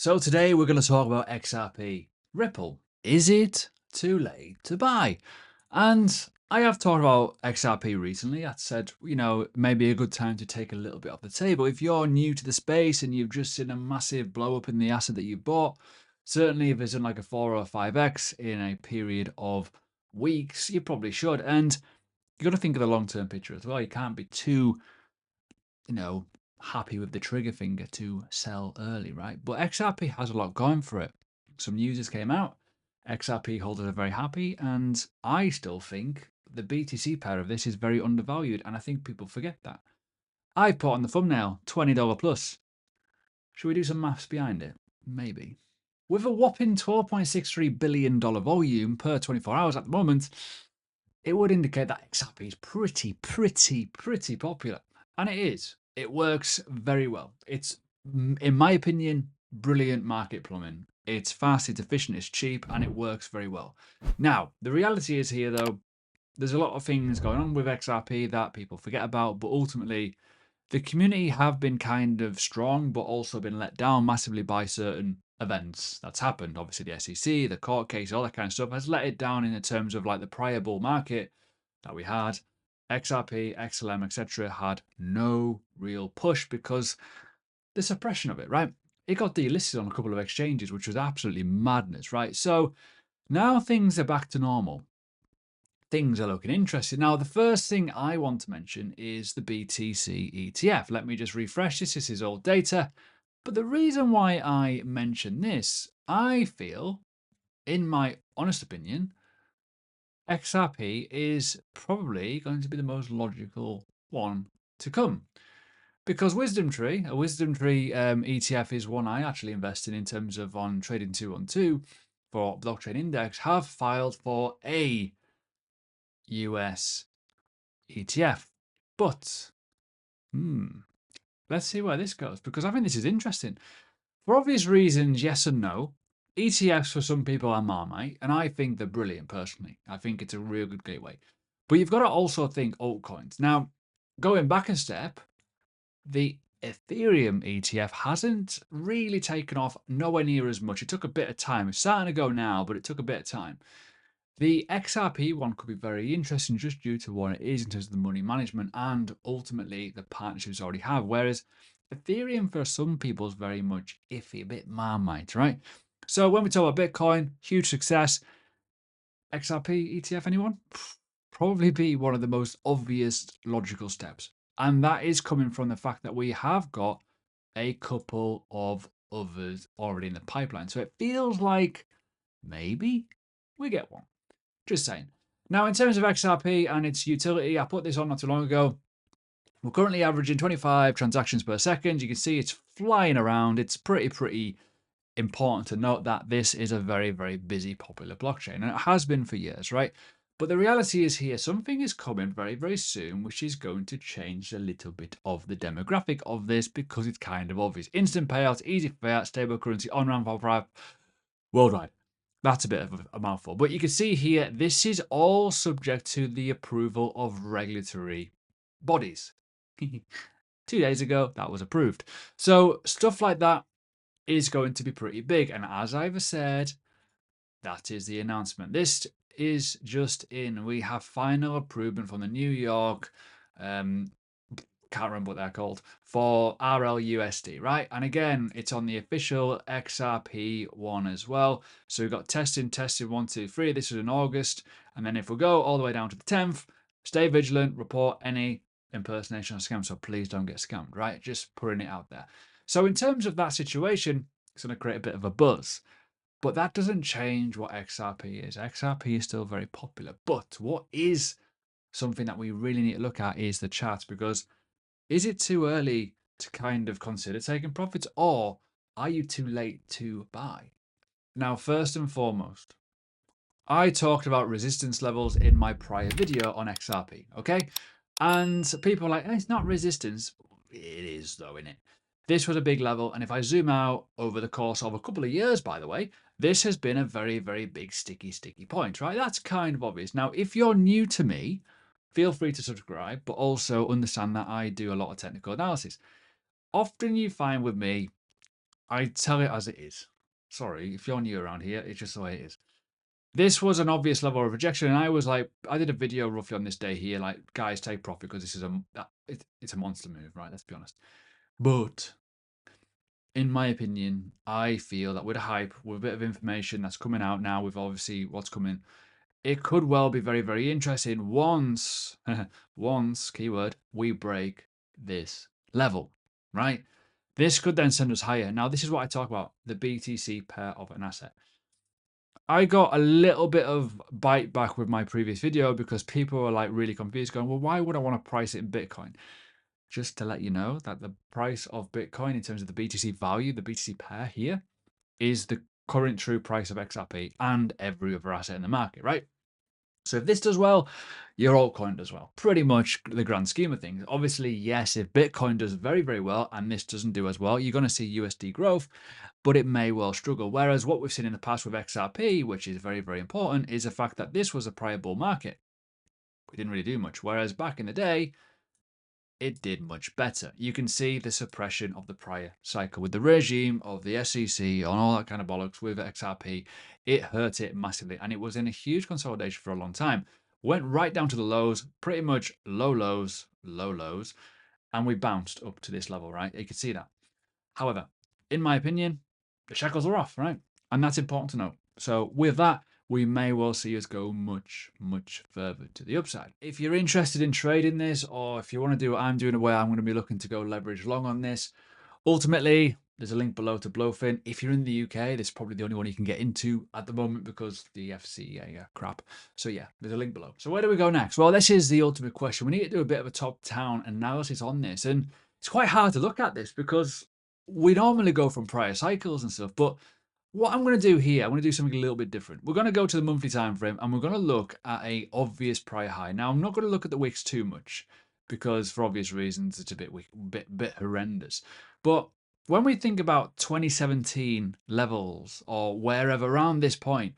So today we're going to talk about XRP. Ripple. Is it too late to buy? And I have talked about XRP recently. I said, maybe a good time to take a little bit off the table. If you're new to the space and you've just seen a massive blow up in the asset that you bought, certainly if it's in like a 4 or 5x in a period of weeks, you probably should. And you got to think of the long-term picture as well. You can't be too you know, happy with the trigger finger to sell early, right? But XRP has a lot going for it. Some news just came out. XRP holders are very happy, and I still think the BTC pair of this is very undervalued, and I think people forget that. I put on the thumbnail $20 plus. Should we do some maths behind it? Maybe. With a whopping $12.63 billion volume per 24 hours at the moment, it would indicate that XRP is pretty popular. And it is. It works very well. It's, in my opinion, brilliant market plumbing. It's fast, it's efficient, it's cheap, and it works very well. Now, the reality is here, though, there's a lot of things going on with XRP that people forget about, but ultimately, the community have been kind of strong, but also been let down massively by certain events that's happened. Obviously, the SEC, the court case, all that kind of stuff has let it down in the terms of like the prior bull market that we had. XRP, XLM, etc. had no real push because the suppression of it, right? It got delisted on a couple of exchanges, which was absolutely madness, right? So now things are back to normal. Things are looking interesting. Now, the first thing I want to mention is the BTC ETF. Let me just refresh this. This is old data. But the reason why I mention this, I feel, in my honest opinion, XRP is probably going to be the most logical one to come. Because Wisdom Tree, a Wisdom Tree ETF is one I actually invested in terms of on Trading 212 for Blockchain Index, have filed for a US ETF. But, let's see where this goes, because I think this is interesting. For obvious reasons, yes and no. ETFs for some people are Marmite, and I think they're brilliant personally. I think it's a real good gateway. But you've got to also think altcoins. Now, going back a step, the Ethereum ETF hasn't really taken off nowhere near as much. It took a bit of time. It's starting to go now, but it took a bit of time. The XRP one could be very interesting just due to what it is in terms of the money management and ultimately the partnerships already have. Whereas Ethereum for some people is very much iffy, a bit marmite, right? So when we talk about Bitcoin, huge success. XRP ETF, anyone? Probably be one of the most obvious logical steps. And that is coming from the fact that we have got a couple of others already in the pipeline. So it feels like maybe we get one. Just saying. Now, in terms of XRP and its utility, I put this on not too long ago. We're currently averaging 25 transactions per second. You can see it's flying around. It's pretty important to note that this is a very busy, popular blockchain, and it has been for years, right? But the reality is here, something is coming very soon, which is going to change a little bit of the demographic of this because it's kind of obvious. Instant payouts, easy payout, stable currency, on-ramp, off-ramp, worldwide. That's a bit of a mouthful. But you can see here, this is all subject to the approval of regulatory bodies. 2 days ago, that was approved. So stuff like that is going to be pretty big. And as I've said, that is the announcement. This is just in. We have final approval from the New York can't remember what they're called, for RLUSD, right? And again, it's on the official XRP one as well. So we've got testing 1, 2, 3. This was in August. And then if we go all the way down to the 10th, stay vigilant, report any impersonation or scam. So please don't get scammed, right? Just putting it out there. So in terms of that situation, it's going to create a bit of a buzz. But that doesn't change what XRP is. XRP is still very popular. But what is something that we really need to look at is the charts, because is it too early to kind of consider taking profits, or are you too late to buy? Now, first and foremost, I talked about resistance levels in my prior video on XRP, okay? And people are like, it's not resistance. It is though, innit? This was a big level, and if I zoom out over the course of a couple of years, by the way, this has been a very big sticky point, right? That's kind of obvious. Now, if you're new to me, feel free to subscribe, but also understand that I do a lot of technical analysis. Often you find with me, I tell it as it is. Sorry, if you're new around here, it's just the way it is. This was an obvious level of rejection, and I was like, I did a video roughly on this day here, like, guys, take profit because this is it's a monster move, right? Let's be honest. But in my opinion, I feel that with a hype, with a bit of information that's coming out now, with obviously what's coming, it could well be very, very interesting once, once, keyword, we break this level, right? This could then send us higher. Now, this is what I talk about, the BTC pair of an asset. I got a little bit of bite back with my previous video because people were like really confused, going, well, why would I want to price it in Bitcoin? Just to let you know that the price of Bitcoin in terms of the BTC value, the BTC pair here, is the current true price of XRP and every other asset in the market, right? So if this does well, your altcoin does well. Pretty much the grand scheme of things. Obviously, yes, if Bitcoin does very, very well and this doesn't do as well, you're going to see USD growth, but it may well struggle. Whereas what we've seen in the past with XRP, which is very, very important, is the fact that this was a prior bull market. We didn't really do much. Whereas back in the day, it did much better. You can see the suppression of the prior cycle with the regime of the SEC and all that kind of bollocks with XRP. It hurt it massively, and it was in a huge consolidation for a long time. Went right down to the lows, pretty much low lows, and we bounced up to this level, right? You can see that. However, in my opinion, the shackles are off, right? And that's important to note. So with that, we may well see us go much, much further to the upside. If you're interested in trading this, or if you want to do what I'm doing, where I'm going to be looking to go leverage long on this, ultimately, there's a link below to Blowfin. If you're in the UK, this is probably the only one you can get into at the moment because the FCA crap. So yeah, there's a link below. So where do we go next? Well, this is the ultimate question. We need to do a bit of a top-down analysis on this. And it's quite hard to look at this because we normally go from prior cycles and stuff, but what I'm going to do here, I'm going to do something a little bit different. We're going to go to the monthly time frame and we're going to look at a obvious prior high. Now, I'm not going to look at the wicks too much because for obvious reasons, it's a bit horrendous. But when we think about 2017 levels or wherever around this point,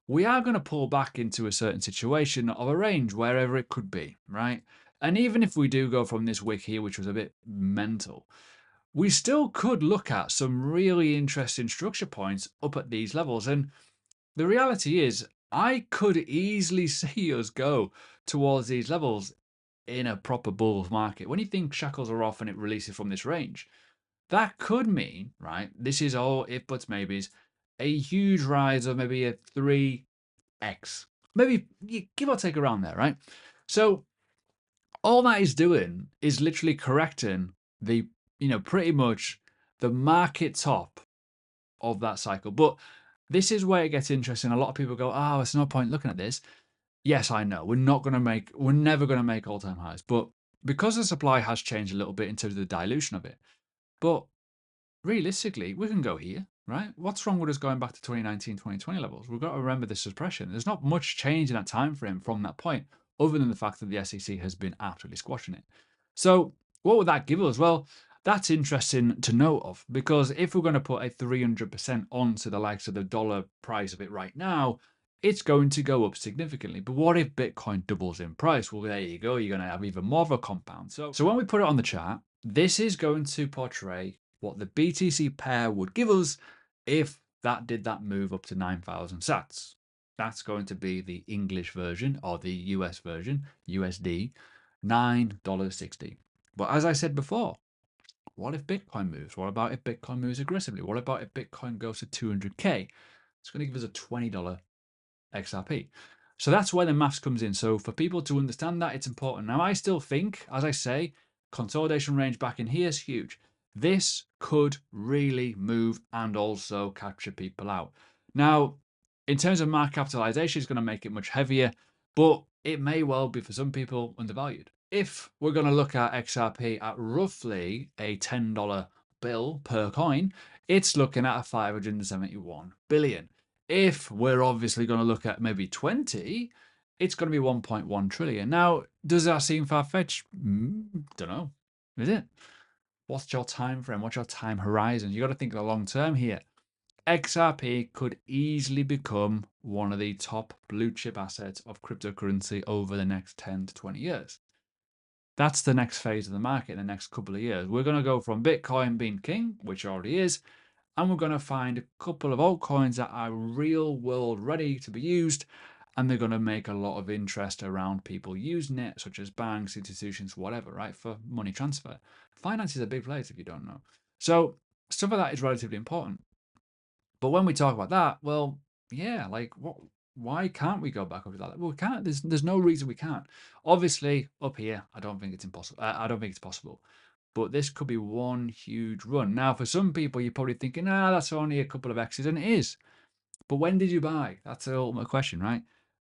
we are going to pull back into a certain situation of a range, wherever it could be, right? And even if we do go from this wick here, which was a bit mental, we still could look at some really interesting structure points up at these levels. And the reality is, I could easily see us go towards these levels in a proper bull market. When you think shackles are off and it releases from this range, that could mean, right, this is all if buts maybes, a huge rise of maybe a 3x, maybe give or take around there, right? So all that is doing is literally correcting the, pretty much the market top of that cycle. But this is where it gets interesting. A lot of people go, oh, it's no point looking at this. Yes, I know. We're never going to make all-time highs. But because the supply has changed a little bit in terms of the dilution of it. But realistically, we can go here, right? What's wrong with us going back to 2019, 2020 levels? We've got to remember the suppression. There's not much change in that time frame from that point, other than the fact that the SEC has been absolutely squashing it. So what would that give us? Well, that's interesting to note of, because if we're going to put a 300% onto the likes of the dollar price of it right now, it's going to go up significantly. But what if Bitcoin doubles in price? Well, there you go. You're going to have even more of a compound. So when we put it on the chart, this is going to portray what the BTC pair would give us if that did that move up to 9,000 sats. That's going to be the English version or the US version, USD, $9.60. But as I said before, what if Bitcoin moves? What about if Bitcoin moves aggressively? What about if Bitcoin goes to 200K? It's going to give us a $20 XRP. So that's where the maths comes in. So for people to understand that, it's important. Now, I still think, as I say, consolidation range back in here is huge. This could really move and also capture people out. Now, in terms of market capitalization, it's going to make it much heavier, but it may well be for some people undervalued. If we're going to look at XRP at roughly a $10 bill per coin, it's looking at a 571 billion. If we're obviously going to look at maybe 20, it's going to be 1.1 trillion. Now, does that seem far-fetched? Don't know. Is it? What's your time frame? What's your time horizon? You got to think of the long term here. XRP could easily become one of the top blue chip assets of cryptocurrency over the next 10 to 20 years. That's the next phase of the market in the next couple of years. We're going to go from Bitcoin being king, which already is, and we're going to find a couple of altcoins that are real world ready to be used, and they're going to make a lot of interest around people using it, such as banks, institutions, whatever, right, for money transfer. Finance is a big place if you don't know. So stuff like that is relatively important. But when we talk about that, well, yeah, like what? Why can't we go back up to that? Well, we can't. There's no reason we can't. Obviously, up here, I don't think it's impossible. I don't think it's possible. But this could be one huge run. Now, for some people, you're probably thinking, that's only a couple of X's, and it is. But when did you buy? That's the ultimate question, right?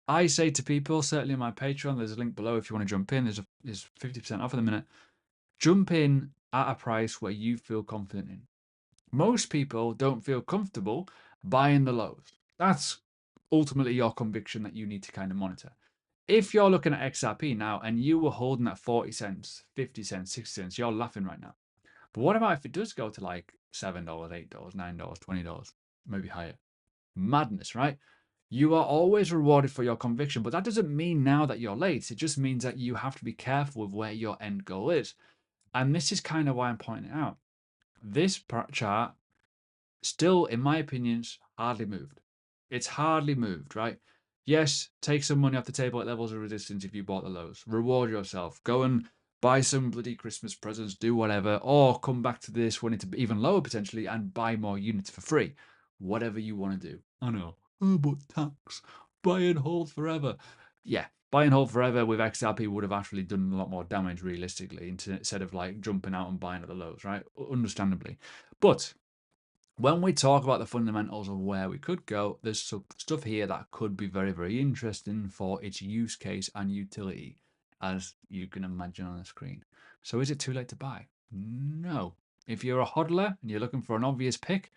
I say to people, certainly on my Patreon, there's a link below if you want to jump in. There's 50% off at the minute. Jump in at a price where you feel confident in. Most people don't feel comfortable buying the lows. That's ultimately your conviction that you need to kind of monitor. If you're looking at XRP now and you were holding at 40 cents, 50 cents, 60 cents, you're laughing right now. But what about if it does go to like $7, $8, $9, $20, maybe higher? Madness, right? You are always rewarded for your conviction, but that doesn't mean now that you're late. It just means that you have to be careful with where your end goal is. And this is kind of why I'm pointing it out. This chart still, in my opinions, hardly moved. It's hardly moved, right? Yes, take some money off the table at levels of resistance if you bought the lows. Reward yourself. Go and buy some bloody Christmas presents, do whatever, or come back to this when it's even lower potentially and buy more units for free. Whatever you want to do. I know. Oh, but tax. Buy and hold forever. Yeah, buy and hold forever with XRP would have actually done a lot more damage realistically instead of like jumping out and buying at the lows, right? Understandably. But when we talk about the fundamentals of where we could go, there's some stuff here that could be very, very interesting for its use case and utility, as you can imagine on the screen. So is it too late to buy? No. If you're a hodler and you're looking for an obvious pick,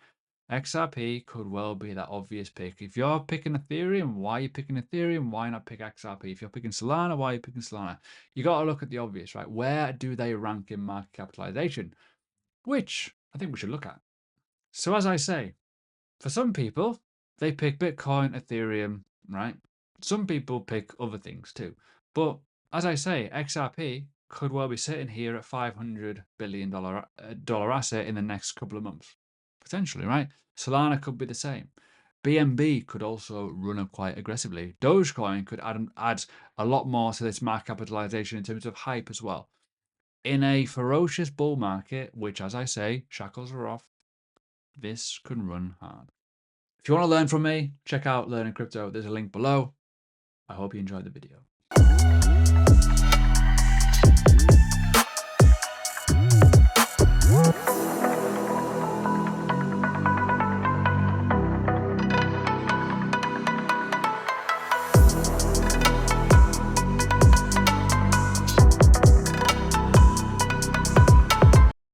XRP could well be that obvious pick. If you're picking Ethereum, why are you picking Ethereum? Why not pick XRP? If you're picking Solana, why are you picking Solana? You got to look at the obvious, right? Where do they rank in market capitalization? Which I think we should look at. So as I say, for some people, they pick Bitcoin, Ethereum, right? Some people pick other things too. But as I say, XRP could well be sitting here at $500 billion dollar asset in the next couple of months. Potentially, right? Solana could be the same. BNB could also run up quite aggressively. Dogecoin could add a lot more to this market capitalization in terms of hype as well. In a ferocious bull market, which, as I say, shackles are off, this can run hard. If you want to learn from me, check out Learning Crypto. There's a link below. I hope you enjoyed the video.